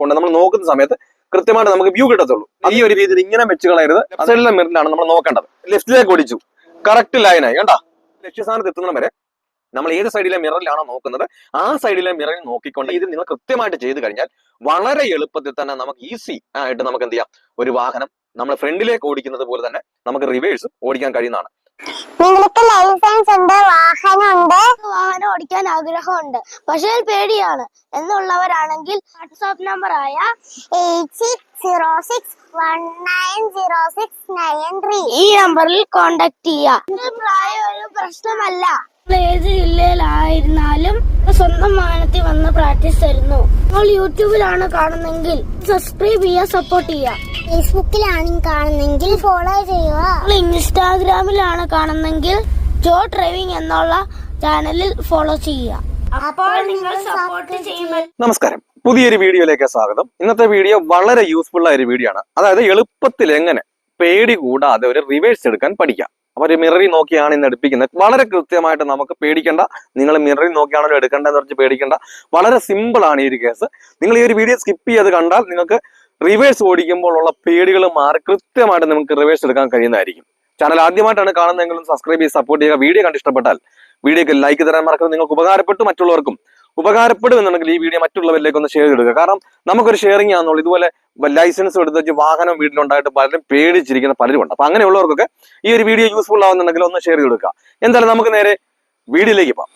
കൊണ്ട് നമ്മൾ നോക്കുന്ന സമയത്ത് കൃത്യമായിട്ട് നമുക്ക് വ്യൂ കിട്ടത്തുള്ളൂ. ഈ ഒരു രീതിയിൽ ഇങ്ങനെ വെച്ച് കളയരുത്. സൈഡിലെ മിററിലാണ് നമ്മൾ നോക്കേണ്ടത്. ലെഫ്റ്റിലേക്ക് ഓടിച്ചു, കറക്റ്റ് ലൈനായി കണ്ടാ. ലക്ഷ്യസ്ഥാനത്ത് എത്തുന്ന വരെ നമ്മൾ ഏത് സൈഡിലെ മിററിലാണോ നോക്കുന്നത് ആ സൈഡിലെ മിററിൽ നോക്കിക്കൊണ്ട് ഇത് നിങ്ങൾ കൃത്യമായിട്ട് ചെയ്ത് കഴിഞ്ഞാൽ വളരെ എളുപ്പത്തിൽ തന്നെ നമുക്ക് ഈസി ആയിട്ട് നമുക്ക് എന്ത് ചെയ്യാം, ഒരു വാഹനം നമ്മൾ ഫ്രണ്ടിലേക്ക് ഓടിക്കുന്നത് പോലെ തന്നെ നമുക്ക് റിവേഴ്സ് ഓടിക്കാൻ കഴിയുന്നതാണ്. നിങ്ങൾക്ക് ലൈസൻസ് ഉണ്ട്, വാഹനം ഓടിക്കാൻ ആഗ്രഹമുണ്ട്, പക്ഷേ പേടിയാണ് എന്നുള്ളവരാണെങ്കിൽ വാട്സാപ്പ് നമ്പർ ആയ 8606190693 ഈ നമ്പറിൽ കോണ്ടാക്ട് ചെയ്യുക. പ്രായം ഒരു പ്രശ്നമല്ല. ഏത് ജില്ലയിലായിരുന്നാലും സ്വന്തം വാഹനത്തിൽ വന്ന് പ്രാക്ടീസ് തരുന്നു. നിങ്ങൾ യൂട്യൂബിലാണ് കാണുന്നെങ്കിൽ സബ്സ്ക്രൈബ് ചെയ്യുക, സപ്പോർട്ട് ചെയ്യുക. ഫേസ്ബുക്കിലാണ് കാണുന്നെങ്കിൽ ഫോളോ ചെയ്യുക. ഇൻസ്റ്റാഗ്രാമിലാണ് കാണുന്നെങ്കിൽ ജോ ഡ്രൈവിംഗ് എന്നുള്ള ചാനലിൽ ഫോളോ ചെയ്യുക. അപ്പോൾ നിങ്ങൾ സപ്പോർട്ട് ചെയ്യുമ്പോൾ. നമസ്കാരം, പുതിയൊരു വീഡിയോയിലേക്ക് സ്വാഗതം. ഇന്നത്തെ വീഡിയോ വളരെ യൂസ്ഫുൾ ആയ ഒരു വീഡിയോ ആണ്. അതായത് എളുപ്പത്തിൽ എങ്ങനെ പേടി കൂടാതെ ഒരു റിവേഴ്സ് എടുക്കാൻ പഠിക്കാം. അപ്പൊ ഒരു മിററിൽ നോക്കിയാണ് ഇന്ന് എടുപ്പിക്കുന്നത്. വളരെ കൃത്യമായിട്ട് നമുക്ക് പേടിക്കേണ്ട, നിങ്ങൾ മിററിൽ നോക്കിയാണല്ലോ എടുക്കേണ്ടതെന്ന് പറഞ്ഞ് പേടിക്കേണ്ട. വളരെ സിമ്പിൾ ആണ് ഈ ഒരു കേസ്. നിങ്ങൾ ഈ ഒരു വീഡിയോ സ്കിപ്പ് ചെയ്ത് കണ്ടാൽ നിങ്ങൾക്ക് റിവേഴ്സ് ഓടിക്കുമ്പോൾ ഉള്ള പേടികൾ മാറി കൃത്യമായിട്ട് നിങ്ങൾക്ക് റിവേഴ്സ് എടുക്കാൻ കഴിയുന്നതായിരിക്കും. ചാനൽ ആദ്യമായിട്ടാണ് കാണുന്നതെങ്കിലും സബ്സ്ക്രൈബ് ചെയ്ത് സപ്പോർട്ട് ചെയ്യുക. വീഡിയോ കണ്ട് ഇഷ്ടപ്പെട്ടാൽ വീഡിയോക്ക് ലൈക്ക് തരാൻ മറക്കരുത്. നിങ്ങൾക്ക് ഉപകാരപ്പെട്ടു മറ്റുള്ളവർക്കും ഉപകാരപ്പെടും എന്നുണ്ടെങ്കിൽ ഈ വീഡിയോ മറ്റുള്ളവരിലേക്ക് ഒന്ന് ഷെയർ ചെയ്തെടുക്കുക. കാരണം നമുക്കൊരു ഷെയറിംഗ് ആണെന്നുള്ളൂ. ഇതുപോലെ ലൈസൻസ് എടുത്ത് വെച്ച് വാഹനം വീട്ടിലുണ്ടായിട്ട് പലരും പേടിച്ചിരിക്കുന്ന പലരും ഉണ്ട്. അപ്പൊ അങ്ങനെയുള്ളവർക്കൊക്കെ ഈ ഒരു വീഡിയോ യൂസ്ഫുൾ ആവുന്നുണ്ടെങ്കിൽ ഒന്ന് ഷെയർ ചെയ്തെടുക്കുക. എന്തായാലും നമുക്ക് നേരെ വീഡിയോയിലേക്ക് പോകാം.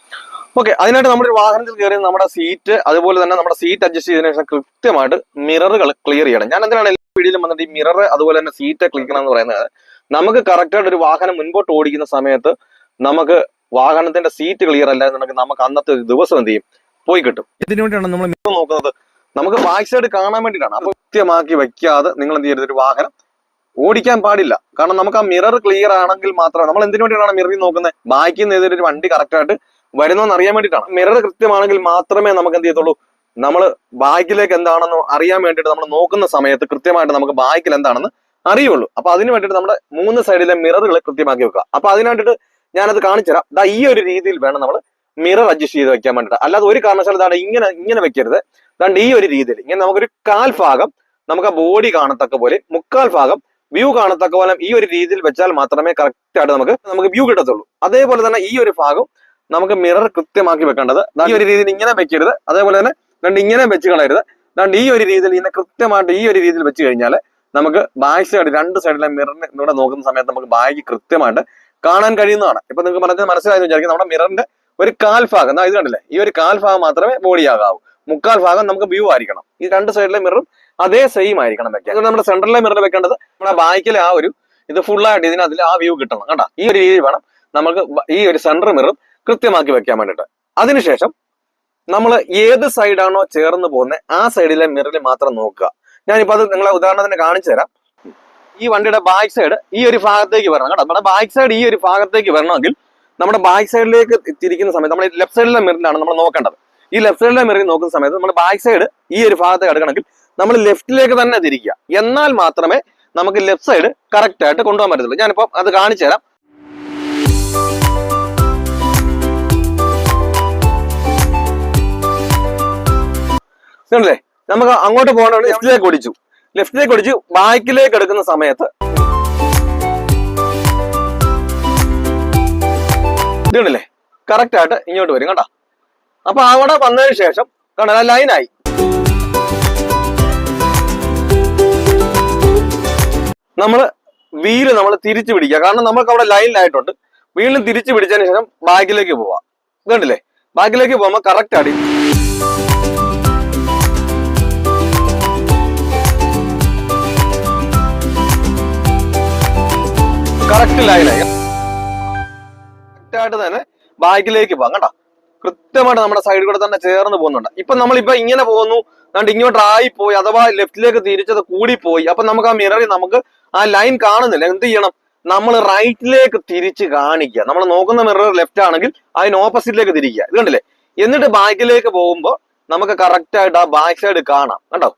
ഓക്കെ, അതിനായിട്ട് നമ്മുടെ ഒരു വാഹനത്തിൽ കയറി നമ്മുടെ സീറ്റ്, അതുപോലെ തന്നെ നമ്മുടെ സീറ്റ് അഡ്ജസ്റ്റ് ചെയ്തതിനു ശേഷം കൃത്യമായിട്ട് മിററുകൾ ക്ലിയർ ചെയ്യണം. ഞാൻ എന്തിനാണ് എല്ലാ വീഡിയോയിലും വന്നിട്ട് ഈ മിറർ അതുപോലെ തന്നെ സീറ്റ് ക്ലിയർ ചെയ്യണം എന്ന് പറയുന്നത്, നമുക്ക് കറക്റ്റായിട്ട് ഒരു വാഹനം മുൻപോട്ട് ഓടിക്കുന്ന സമയത്ത് നമുക്ക് വാഹനത്തിന്റെ സീറ്റ് ക്ലിയർ അല്ല എന്നുണ്ടെങ്കിൽ നമുക്ക് അന്നത്തെ ഒരു ദിവസം എന്ത് ചെയ്യും, പോയി കിട്ടും. ഇതിനു വേണ്ടിയാണ് നമ്മൾ മിറർ നോക്കുന്നത്. നമുക്ക് ബാക്ക് സൈഡ് കാണാൻ വേണ്ടിയിട്ടാണ്. അപ്പൊ കൃത്യമാക്കി വെക്കാതെ നിങ്ങൾ എന്ത് ചെയ്യരുത്, ഒരു വാഹനം ഓടിക്കാൻ പാടില്ല. കാരണം നമുക്ക് ആ മിറർ ക്ലിയർ ആണെങ്കിൽ മാത്രമേ, നമ്മൾ എന്തിനു വേണ്ടിയാണ് മിററിൽ നോക്കുന്നത്, ബാക്കിൽ നിന്ന് ഏതൊരു വണ്ടി കറക്റ്റായിട്ട് വരുന്നോന്ന് അറിയാൻ വേണ്ടിയിട്ടാണ്. മിറർ കൃത്യമാണെങ്കിൽ മാത്രമേ നമുക്ക് എന്ത് ചെയ്യത്തുള്ളൂ, നമ്മൾ ബാക്കിലേക്ക് എന്താണെന്ന് അറിയാൻ വേണ്ടിയിട്ട് നമ്മൾ നോക്കുന്ന സമയത്ത് കൃത്യമായിട്ട് നമുക്ക് ബാക്കിൽ എന്താണെന്ന് അറിയുള്ളൂ. അപ്പൊ അതിന് വേണ്ടിയിട്ട് നമ്മുടെ 3 സൈഡിലെ മിററുകൾ കൃത്യമാക്കി വെക്കുക. അപ്പൊ അതിന് വേണ്ടിയിട്ട് ഞാനത് കാണിച്ചു തരാം. ഈ ഒരു രീതിയിൽ വേണം നമ്മൾ മിറർ അഡ്ജസ്റ്റ് ചെയ്ത് വെക്കാൻ വേണ്ടിയിട്ട്. അല്ലാതെ ഒരു കാരണവശാലും ഇതാണ് ഇങ്ങനെ വെക്കരുത്. അതുകൊണ്ട് ഈ ഒരു രീതിയിൽ ഇങ്ങനെ നമുക്കൊരു 1/4 ഭാഗം നമുക്ക് ആ ബോഡി കാണത്തക്ക പോലെ, 3/4 ഭാഗം വ്യൂ കാണത്തക്ക പോലെ ഈ ഒരു രീതിയിൽ വെച്ചാൽ മാത്രമേ കറക്റ്റ് ആയിട്ട് നമുക്ക് വ്യൂ കിട്ടത്തുള്ളൂ. അതേപോലെ തന്നെ ഈ ഒരു ഭാഗം നമുക്ക് മിറർ കൃത്യമാക്കി വെക്കേണ്ടത് ഈ ഒരു രീതിയിൽ ഇങ്ങനെ വെക്കരുത്. അതേപോലെ തന്നെ ഇങ്ങനെ വെച്ച് കളയരുത്. അതുകൊണ്ട് ഈ ഒരു രീതിയിൽ ഇങ്ങനെ കൃത്യമായിട്ട് ഈ ഒരു രീതിയിൽ വെച്ച് കഴിഞ്ഞാൽ നമുക്ക് ബാക്ക് സൈഡ് 2 സൈഡിലെ മിററിനെ ഇവിടെ നോക്കുന്ന സമയത്ത് നമുക്ക് ബാക്ക് കൃത്യമായിട്ട് കാണാൻ കഴിയുന്നതാണ്. ഇപ്പൊ നിങ്ങൾക്ക് പറഞ്ഞത് മനസ്സിലായെന്ന് വിചാരിക്കും. നമ്മുടെ മിററിന്റെ ഒരു 1/4 ഭാഗം, ഇത് കണ്ടില്ലേ, ഈ ഒരു 1/4 ഭാഗം മാത്രമേ ബോഡി ആകാവൂ. 3/4 ഭാഗം നമുക്ക് വ്യൂ ആയിരിക്കണം. ഈ 2 സൈഡിലെ മിററും അതേ സെയിം ആയിരിക്കണം വെക്കാൻ. അതുകൊണ്ട് നമ്മുടെ സെൻട്രലിലെ മിറർ വെക്കേണ്ടത് നമ്മുടെ ബാക്കിലെ ആ ഒരു ഇത് ഫുള്ളായിട്ട് ഇതിനകത്തിൽ ആ വ്യൂ കിട്ടണം. കണ്ടാ, ഈ ഒരു രീതിയിൽ വേണം നമുക്ക് ഈ ഒരു സെൻട്രൽ മിററും കൃത്യമാക്കി വെക്കാൻ വേണ്ടിയിട്ട്. അതിനുശേഷം നമ്മൾ ഏത് സൈഡാണോ ചേർന്ന് പോകുന്നത് ആ സൈഡിലെ മിററിൽ മാത്രം നോക്കുക. ഞാനിപ്പോ അത് നിങ്ങളെ ഉദാഹരണത്തിന് കാണിച്ചു തരാം. ഈ വണ്ടിയുടെ ബാക്ക് സൈഡ് ഈ ഒരു ഭാഗത്തേക്ക് വരണം. കേട്ടോ, നമ്മുടെ ബാക്ക് സൈഡ് ഈ ഒരു ഭാഗത്തേക്ക് വരണമെങ്കിൽ നമ്മുടെ ബാക്ക് സൈഡിലേക്ക് തിരിക്കുന്ന സമയത്ത് നമ്മൾ ലെഫ്റ്റ് സൈഡിലെ മിററിലാണ് നമ്മൾ നോക്കേണ്ടത്. ഈ ലെഫ്റ്റ് സൈഡിലെ മിററിൽ നോക്കുന്ന സമയത്ത് നമ്മുടെ ബാക്ക് സൈഡ് ഈ ഒരു ഭാഗത്തേക്ക് എടുക്കണമെങ്കിൽ നമ്മൾ ലെഫ്റ്റിലേക്ക് തന്നെ തിരിക്കുക. എന്നാൽ മാത്രമേ നമുക്ക് ലെഫ്റ്റ് സൈഡ് കറക്റ്റ് ആയിട്ട് കൊണ്ടുപോകാൻ പറ്റത്തുള്ളൂ. ഞാനിപ്പോ അത് കാണിച്ചു തരാം. ല്ലേ, നമുക്ക് അങ്ങോട്ട് പോകണ ലെഫ്റ്റിലേക്ക് ഓടിച്ചു ബാക്കിലേക്ക് എടുക്കുന്ന സമയത്ത് ഇതുണ്ടല്ലേ കറക്റ്റ് ആയിട്ട് ഇങ്ങോട്ട് വരും. കണ്ടാ, അപ്പൊ അവിടെ വന്നതിന് ശേഷം കണ്ട ലൈനായി. നമ്മള് വീല് നമ്മൾ തിരിച്ചു പിടിക്കുക. കാരണം നമുക്ക് അവിടെ ലൈനിലായിട്ടുണ്ട്. വീണ്ടും തിരിച്ചു പിടിച്ചതിന് ശേഷം ബാക്കിലേക്ക് പോവാ. ഇതുണ്ടല്ലേ, ബാക്കിലേക്ക് പോകുമ്പോ കറക്റ്റ് ആടി കറക്റ്റ് ലൈനായി. കറക്റ്റായിട്ട് തന്നെ ബാക്കിലേക്ക് പോകാം. കണ്ട, കൃത്യമായിട്ട് നമ്മുടെ സൈഡിൽ കൂടെ തന്നെ ചേർന്ന് പോകുന്നുണ്ട്. ഇപ്പൊ നമ്മളിപ്പോ ഇങ്ങനെ പോകുന്നു, അതുകൊണ്ട് ഇങ്ങോട്ട് ആയിപ്പോയി, അഥവാ ലെഫ്റ്റിലേക്ക് തിരിച്ചത് കൂടിപ്പോയി. അപ്പൊ നമുക്ക് ആ മിററിൽ നമുക്ക് ആ ലൈൻ കാണുന്നില്ല. എന്ത് ചെയ്യണം, നമ്മൾ റൈറ്റിലേക്ക് തിരിച്ച് കാണിക്കുക. നമ്മൾ നോക്കുന്ന മിറർ ലെഫ്റ്റ് ആണെങ്കിൽ അതിന് ഓപ്പോസിറ്റിലേക്ക് തിരിക്കുക. ഇത് കണ്ടില്ലേ, എന്നിട്ട് ബാക്കിലേക്ക് പോകുമ്പോൾ നമുക്ക് കറക്റ്റ് ആയിട്ട് ആ ബാക്ക് സൈഡ് കാണാം. കണ്ടോ,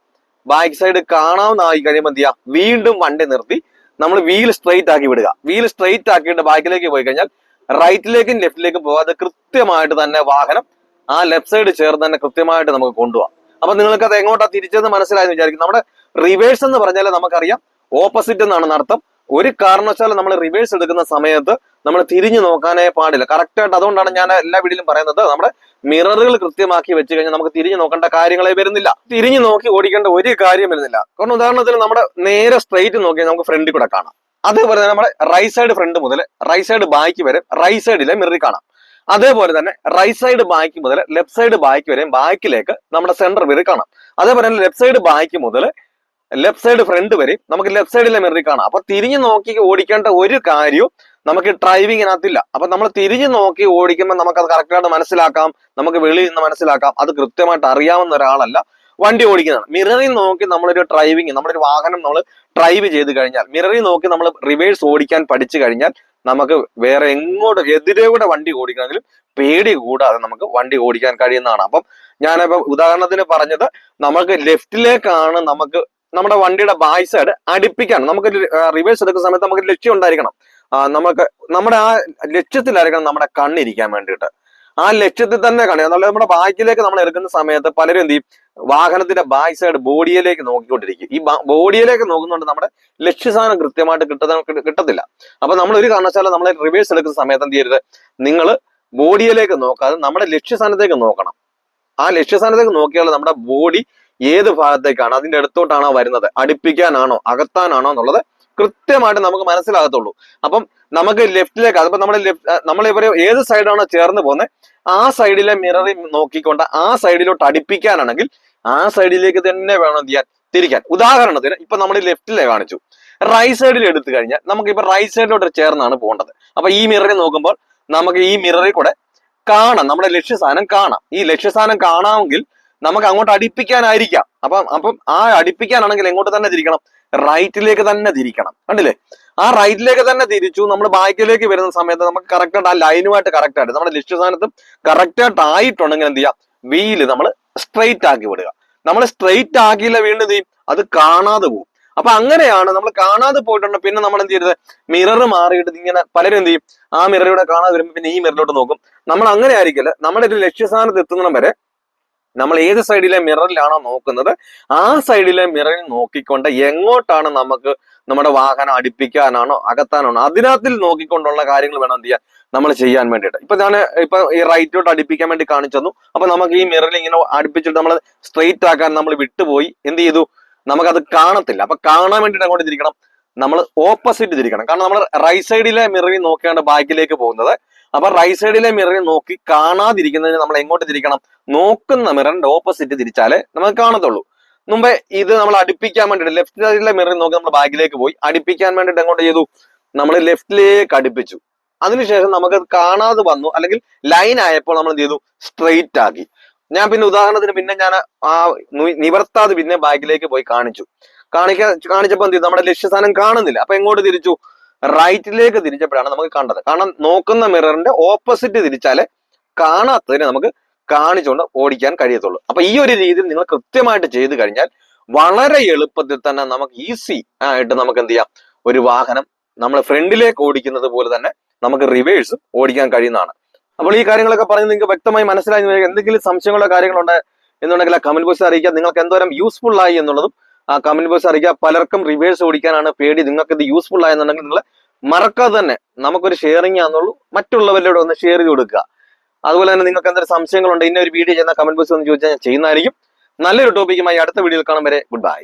ബാക്ക് സൈഡ് കാണാവുന്നതായി കഴിയുമ്പോൾ എന്ത് ചെയ്യാം, വീണ്ടും വണ്ടി നിർത്തി നമ്മൾ വീൽ സ്ട്രെയിറ്റ് ആക്കി വിടുക. വീൽ സ്ട്രെയിറ്റ് ആക്കിയിട്ട് ബാക്കിലേക്ക് പോയി കഴിഞ്ഞാൽ റൈറ്റിലേക്കും ലെഫ്റ്റിലേക്കും പോകാതെ കൃത്യമായിട്ട് തന്നെ വാഹനം ആ ലെഫ്റ്റ് സൈഡ് ചേർന്ന് തന്നെ കൃത്യമായിട്ട് നമുക്ക് കൊണ്ടുപോകാം. അപ്പൊ നിങ്ങൾക്ക് അത് എങ്ങോട്ടാ തിരിച്ചെന്ന് മനസ്സിലായെന്ന് വിചാരിക്കും. നമ്മുടെ റിവേഴ്സ് എന്ന് പറഞ്ഞാൽ നമുക്കറിയാം ഓപ്പോസിറ്റ് എന്നാണ് അർത്ഥം. ഒരു കാരണവശാലും നമ്മൾ റിവേഴ്സ് എടുക്കുന്ന സമയത്ത് നമ്മൾ തിരിഞ്ഞു നോക്കാനേ പാടില്ല. കറക്റ്റ് ആയിട്ട് അതുകൊണ്ടാണ് ഞാൻ എല്ലാ വീഡിയോയിലും പറയുന്നത്, നമ്മുടെ മിററുകൾ കൃത്യമാക്കി വെച്ച് കഴിഞ്ഞാൽ നമുക്ക് തിരിഞ്ഞു നോക്കേണ്ട കാര്യങ്ങളെ വരുന്നില്ല. തിരിഞ്ഞു നോക്കി ഓടിക്കേണ്ട ഒരു കാര്യം വരുന്നില്ല. കാരണം ഉദാഹരണത്തിന് നമ്മുടെ നേരെ സ്ട്രെയിറ്റ് നോക്കിയാൽ നമുക്ക് ഫ്രണ്ടിൽ കൂടെ കാണാം. അതേപോലെ തന്നെ നമ്മുടെ റൈറ്റ് സൈഡ് ഫ്രണ്ട് മുതൽ റൈറ്റ് സൈഡ് ബാക്ക് വരെ റൈറ്റ് സൈഡിലെ മിററിൽ കാണാം. അതേപോലെ തന്നെ റൈറ്റ് സൈഡ് ബാക്ക് മുതൽ ലെഫ്റ്റ് സൈഡ് ബാക്ക് വരെയും ബാക്കിലേക്ക് നമ്മുടെ സെന്റർ മിററിൽ കാണാം. അതേപോലെ തന്നെ ലെഫ്റ്റ് സൈഡ് ബാക്ക് മുതൽ ലെഫ്റ്റ് സൈഡ് ഫ്രണ്ട് വരെയും നമുക്ക് ലെഫ്റ്റ് സൈഡിലെ മിററിൽ കാണാം. അപ്പൊ തിരിഞ്ഞു നോക്കി ഓടിക്കേണ്ട ഒരു കാര്യവും നമുക്ക് ഡ്രൈവിങ്ങിനകത്തില്ല. അപ്പൊ നമ്മൾ തിരിഞ്ഞു നോക്കി ഓടിക്കുമ്പോൾ നമുക്കത് കറക്റ്റായിട്ട് മനസ്സിലാക്കാം, നമുക്ക് വെളിയിൽ നിന്ന് മനസ്സിലാക്കാം. അത് കൃത്യമായിട്ട് അറിയാവുന്ന ഒരാളല്ല വണ്ടി ഓടിക്കുന്നതാണ്. മിററിൽ നോക്കി നമ്മളൊരു ഡ്രൈവിങ്, നമ്മളൊരു വാഹനം നമ്മൾ ഡ്രൈവ് ചെയ്ത് കഴിഞ്ഞാൽ, മിററിൽ നോക്കി നമ്മൾ റിവേഴ്സ് ഓടിക്കാൻ പഠിച്ചു കഴിഞ്ഞാൽ നമുക്ക് വേറെ എങ്ങോട്ട് എതിരെകൂടെ വണ്ടി ഓടിക്കണമെങ്കിലും പേടി കൂടാതെ നമുക്ക് വണ്ടി ഓടിക്കാൻ കഴിയുന്നതാണ്. അപ്പം ഞാനിപ്പോ ഉദാഹരണത്തിന് പറഞ്ഞത്, നമുക്ക് ലെഫ്റ്റിലേക്കാണ് നമുക്ക് നമ്മുടെ വണ്ടിയുടെ ബാക്ക് സൈഡ് അടുപ്പിക്കാൻ, നമുക്ക് റിവേഴ്സ് എടുക്കുന്ന സമയത്ത് നമുക്ക് ലക്ഷ്യം ഉണ്ടായിരിക്കണം. നമുക്ക് നമ്മുടെ ആ ലക്ഷ്യത്തിലായിരിക്കണം നമ്മുടെ കണ്ണിരിക്കാൻ വേണ്ടിയിട്ട്. ആ ലക്ഷ്യത്തിൽ തന്നെ കണ്ണ്, നമ്മുടെ ബാക്കിലേക്ക് നമ്മൾ എടുക്കുന്ന സമയത്ത് പലരും എന്ത് ചെയ്യും, വാഹനത്തിന്റെ ബാക്ക് സൈഡ് ബോഡിയിലേക്ക് നോക്കിക്കൊണ്ടിരിക്കും. ഈ ബോഡിയിലേക്ക് നോക്കുന്നുണ്ട് നമ്മുടെ ലക്ഷ്യസ്ഥാനം കൃത്യമായിട്ട് കിട്ടത്തില്ല. അപ്പൊ നമ്മൾ ഒരു കാരണവശാലും നമ്മൾ റിവേഴ്സ് എടുക്കുന്ന സമയത്ത് എന്ത് ചെയ്യരുത്, നിങ്ങൾ ബോഡിയിലേക്ക് നോക്കാതെ നമ്മുടെ ലക്ഷ്യസ്ഥാനത്തേക്ക് നോക്കണം. ആ ലക്ഷ്യസ്ഥാനത്തേക്ക് നോക്കിയാൽ നമ്മുടെ ബോഡി ഏത് ഭാഗത്തേക്കാണ്, അതിന്റെ അടുത്തോട്ടാണോ വരുന്നത്, അടുപ്പിക്കാനാണോ അകത്താനാണോ എന്നുള്ളത് കൃത്യമായിട്ട് നമുക്ക് മനസ്സിലാകത്തുള്ളൂ. അപ്പം നമുക്ക് ലെഫ്റ്റിലേക്ക്, അതിപ്പോ നമ്മളിവരെ ഏത് സൈഡാണോ ചേർന്ന് പോകുന്നത് ആ സൈഡിലെ മിററിൽ നോക്കിക്കൊണ്ട് ആ സൈഡിലോട്ട് അടുപ്പിക്കാനാണെങ്കിൽ ആ സൈഡിലേക്ക് തന്നെ വേണം ചെയ്യാൻ, തിരിക്കാൻ. ഉദാഹരണത്തിന് ഇപ്പൊ നമ്മൾ ലെഫ്റ്റിലെ കാണിച്ചു, റൈറ്റ് സൈഡിൽ എടുത്തു കഴിഞ്ഞാൽ നമുക്ക് ഇപ്പൊ റൈറ്റ് സൈഡിലോട്ട് ചേർന്നാണ് പോകേണ്ടത്. അപ്പൊ ഈ മിററിൽ നോക്കുമ്പോൾ നമുക്ക് ഈ മിററിൽ കൂടെ കാണാം, നമ്മുടെ ലക്ഷ്യസ്ഥാനം കാണാം. ഈ ലക്ഷ്യസ്ഥാനം കാണാമെങ്കിൽ നമുക്ക് അങ്ങോട്ട് അടുപ്പിക്കാനായിരിക്കാം. അപ്പം ആ അടുപ്പിക്കാനാണെങ്കിൽ എങ്ങോട്ട് തന്നെ തിരിക്കണം, റൈറ്റിലേക്ക് തന്നെ തിരിക്കണം. കണ്ടില്ലേ, ആ റൈറ്റിലേക്ക് തന്നെ തിരിച്ചു. നമ്മൾ ബാക്കിലേക്ക് വരുന്ന സമയത്ത് നമുക്ക് കറക്റ്റായിട്ട് ആ ലൈനുമായിട്ട് കറക്റ്റായിട്ട് നമ്മുടെ ലക്ഷ്യസ്ഥാനത്തും കറക്റ്റായിട്ട് ആയിട്ടുണ്ടെങ്കിൽ എന്ത് ചെയ്യാം, വീല് നമ്മൾ സ്ട്രെയിറ്റ് ആക്കി വിടുക. നമ്മൾ സ്ട്രെയിറ്റ് ആക്കിയില്ല വീണ്ടും എന്ത് ചെയ്യും, അത് കാണാതെ പോകും. അപ്പൊ അങ്ങനെയാണ് നമ്മൾ കാണാതെ പോയിട്ടുണ്ട്. പിന്നെ നമ്മൾ എന്ത് ചെയ്യരുത്, മിറർ മാറിയിട്ട് ഇങ്ങനെ പലരും എന്ത് ചെയ്യും, ആ മിററിലൂടെ കാണാതെ വരുമ്പോൾ പിന്നെ ഈ മിററിലോട്ട് നോക്കും. നമ്മൾ അങ്ങനെ ആയിരിക്കില്ല. നമ്മുടെ ഒരു ലക്ഷ്യസ്ഥാനത്ത് എത്തുന്നിടം വരെ നമ്മൾ ഏത് സൈഡിലെ മിററിലാണോ നോക്കുന്നത് ആ സൈഡിലെ മിററിൽ നോക്കിക്കൊണ്ട് എങ്ങോട്ടാണ് നമുക്ക് നമ്മുടെ വാഹനം അടുപ്പിക്കാനാണോ അകത്താനാണോ അതിനകത്തിൽ നോക്കിക്കൊണ്ടുള്ള കാര്യങ്ങൾ വേണം എന്ത് ചെയ്യാൻ, നമ്മൾ ചെയ്യാൻ വേണ്ടിയിട്ട്. ഇപ്പൊ ഈ റൈറ്റിലോട്ട് അടുപ്പിക്കാൻ വേണ്ടി കാണിച്ചു തന്നു. അപ്പൊ നമുക്ക് ഈ മിററിൽ ഇങ്ങനെ അടുപ്പിച്ചിട്ട് നമ്മൾ സ്ട്രെയിറ്റ് ആക്കാൻ നമ്മൾ വിട്ടുപോയി, എന്ത് ചെയ്തു, നമുക്കത് കാണത്തില്ല. അപ്പൊ കാണാൻ വേണ്ടിയിട്ട് അങ്ങോട്ട് തിരിക്കണം, നമ്മൾ ഓപ്പോസിറ്റ് തിരിക്കണം. കാരണം നമ്മൾ റൈറ്റ് സൈഡിലെ മിററിൽ നോക്കിയാണ് ബാക്കിലേക്ക് പോകുന്നത്. അപ്പൊ റൈറ്റ് സൈഡിലെ മിററിൽ നോക്കി കാണാതിരിക്കുന്നതിന് നമ്മൾ എങ്ങോട്ട് തിരിക്കണം, നോക്കുന്ന മിററിന്റെ ഓപ്പോസിറ്റ് തിരിച്ചാലേ നമുക്ക് കാണത്തുള്ളൂ. മുമ്പേ ഇത് നമ്മൾ അടുപ്പിക്കാൻ വേണ്ടിയിട്ട് ലെഫ്റ്റ് സൈഡിലെ മിററിൽ നോക്കി നമ്മൾ ബാക്കിലേക്ക് പോയി, അടുപ്പിക്കാൻ വേണ്ടിയിട്ട് എങ്ങോട്ട് ചെയ്തു, നമ്മൾ ലെഫ്റ്റിലേക്ക് അടുപ്പിച്ചു. അതിനുശേഷം നമുക്ക് കാണാതെ വന്നു, അല്ലെങ്കിൽ ലൈൻ ആയപ്പോൾ നമ്മൾ എന്ത് ചെയ്തു, സ്ട്രെയിറ്റ് ആക്കി. ഞാൻ പിന്നെ ഉദാഹരണത്തിന് പിന്നെ ഞാൻ ആ നിവർത്താതെ പിന്നെ ബാക്കിലേക്ക് പോയി കാണിച്ചപ്പോ എന്ത് ചെയ്തു, നമ്മുടെ ലക്ഷ്യസ്ഥാനം കാണുന്നില്ല. അപ്പൊ എങ്ങോട്ട് തിരിച്ചു, റൈറ്റിലേക്ക് തിരിച്ചപ്പോഴാണ് നമുക്ക് കണ്ടത്. കാരണം നോക്കുന്ന മിററിന്റെ ഓപ്പോസിറ്റ് തിരിച്ചാലേ കാണാത്തതിനെ നമുക്ക് കാണിച്ചുകൊണ്ട് ഓടിക്കാൻ കഴിയത്തുള്ളൂ. അപ്പൊ ഈ ഒരു രീതിയിൽ നിങ്ങൾ കൃത്യമായിട്ട് ചെയ്തു കഴിഞ്ഞാൽ വളരെ എളുപ്പത്തിൽ തന്നെ നമുക്ക് ഈസി ആയിട്ട് നമുക്ക് എന്ത് ചെയ്യാം, ഒരു വാഹനം നമ്മൾ ഫ്രണ്ടിലേക്ക് ഓടിക്കുന്നത് പോലെ തന്നെ നമുക്ക് റിവേഴ്സും ഓടിക്കാൻ കഴിയുന്നതാണ്. അപ്പോൾ ഈ കാര്യങ്ങളൊക്കെ പറഞ്ഞ് നിങ്ങൾക്ക് വ്യക്തമായി മനസ്സിലായി. എന്തെങ്കിലും സംശയങ്ങളോ കാര്യങ്ങളുണ്ടോ എന്നുണ്ടെങ്കിൽ ആ കമന്റ് ബോക്സിൽ അറിയിക്കുക. നിങ്ങൾക്ക് എന്തോരം യൂസ്ഫുൾ ആയി എന്നുള്ളതും ആ കമന്റ് ബോക്സ് അറിയിക്കുക. പലർക്കും റിവേഴ്സ് ഓടിക്കാനാണ് പേടി, നിങ്ങൾക്ക് ഇത് യൂസ്ഫുൾ ആയെന്നുണ്ടെങ്കിൽ നിങ്ങൾ മറക്കാതെ തന്നെ നമുക്കൊരു ഷെയറിംഗ് ആണെന്നുള്ളൂ, മറ്റുള്ളവരിലൂടെ ഒന്ന് ഷെയർ ചെയ്ത് കൊടുക്കുക. അതുപോലെ തന്നെ നിങ്ങൾക്ക് എന്തെങ്കിലും സംശയങ്ങളുണ്ട്, ഇന്ന ഒരു വീഡിയോ ചെയ്യുന്ന കമന്റ് ബോക്സിൽ ഒന്ന് ചോദിച്ചാൽ ഞാൻ ചെയ്യുന്നതായിരിക്കും. നല്ലൊരു ടോപ്പിക്കുമായി അടുത്ത വീഡിയോയിൽ കാണും വരെ ഗുഡ് ബൈ.